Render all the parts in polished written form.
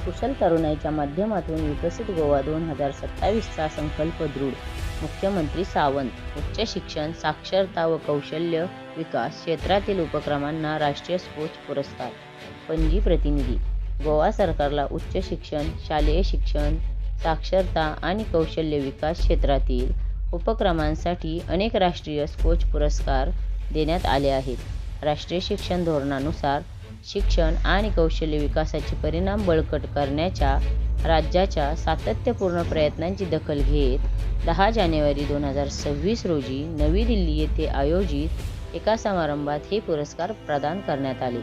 कुशल तरुणाईच्या माध्यमातून विकसित गोवा 2027चा संकल्प दृढ. मुख्यमंत्री सावंत. उच्च शिक्षण, साक्षरता व कौशल्य विकास क्षेत्रातील उपक्रमांना राष्ट्रीय स्कोच पुरस्कार. पणजी प्रतिनिधी. गोवा सरकारला उच्च शिक्षण, शालेय शिक्षण, साक्षरता आणि कौशल्य विकास क्षेत्रातील उपक्रमांसाठी अनेक राष्ट्रीय स्कोच पुरस्कार देण्यात आले आहेत. राष्ट्रीय शिक्षण धोरणानुसार शिक्षण आणि कौशल्य विकासाचे परिणाम बळकट करण्याच्या राज्याच्या सातत्यपूर्ण प्रयत्नांची दखल घेत 10 जानेवारी 2026 रोजी नवी दिल्ली येथे आयोजित एका समारंभात हे पुरस्कार प्रदान करण्यात आले.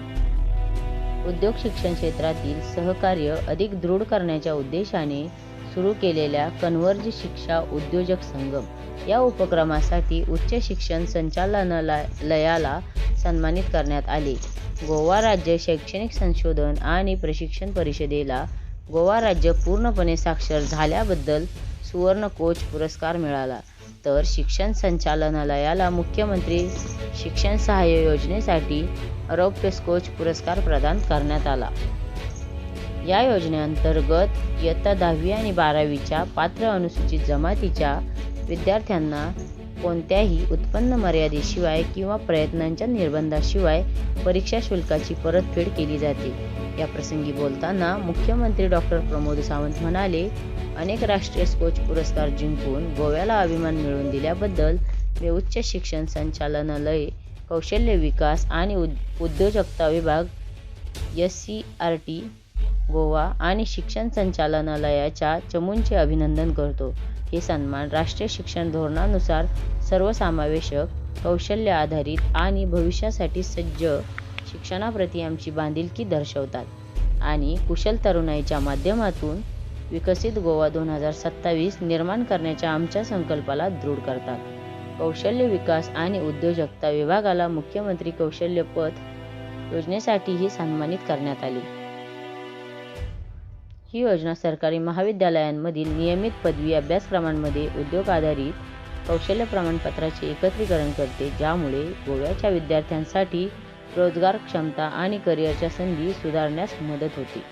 उद्योग शिक्षण क्षेत्रातील सहकार्य अधिक दृढ करण्याच्या उद्देशाने सुरू केलेल्या कन्वर्ज शिक्षा उद्योजक संगम या उपक्रमासाठी उच्च शिक्षण संचालनालयाला सन्मानित करण्यात आले. गोवा राज्य शैक्षणिक संशोधन आणि प्रशिक्षण परिषदेला गोवा राज्य पूर्णपणे साक्षर झाल्याबद्दल सुवर्ण कोच पुरस्कार मिळाला, तर शिक्षण संचालनालयाला मुख्यमंत्री शिक्षण सहाय्य योजनेसाठी रौप्य स्कोच पुरस्कार प्रदान करण्यात आला. या योजनेअंतर्गत इयत्ता 10वी आणि 12वीच्या पात्र अनुसूचित जमातीच्या विद्यार्थ्यांना कोणत्याही उत्पन्न मर्यादेशिवाय किंवा प्रयत्नांच्या निर्बंधाशिवाय परीक्षा शुल्काची परतफेड केली जाते. याप्रसंगी बोलताना मुख्यमंत्री डॉ. प्रमोद सावंत म्हणाले, अनेक राष्ट्रीय स्कोच पुरस्कार जिंकून गोव्याला अभिमान मिळवून दिल्याबद्दल मी उच्च शिक्षण संचालनालय, कौशल्य विकास आणि उद्योजकता विभाग, SCRT गोवा आणि शिक्षण संचालनालयाच्या चमूंचे अभिनंदन करतो. हे सन्मान राष्ट्रीय शिक्षण धोरणानुसार सर्वसमावेशक, कौशल्य आधारित आणि भविष्यासाठी सज्ज शिक्षणाप्रती आमची बांधिलकी दर्शवतात आणि कुशल तरुणाईच्या माध्यमातून विकसित गोवा 2027 निर्माण करण्याच्या आमच्या संकल्पाला दृढ करतात. कौशल्य विकास आणि उद्योजकता विभागाला मुख्यमंत्री कौशल्य पथ योजनेसाठीही सन्मानित करण्यात आले. ही योजना सरकारी महाविद्यालयांमधील नियमित पदवी अभ्यासक्रमांमध्ये उद्योग आधारित कौशल्य प्रमाणपत्राचे एकत्रीकरण करते, ज्यामुळे गोव्याच्या विद्यार्थ्यांसाठी रोजगार, क्षमता आणि करिअरच्या संधी सुधारण्यास मदत होते.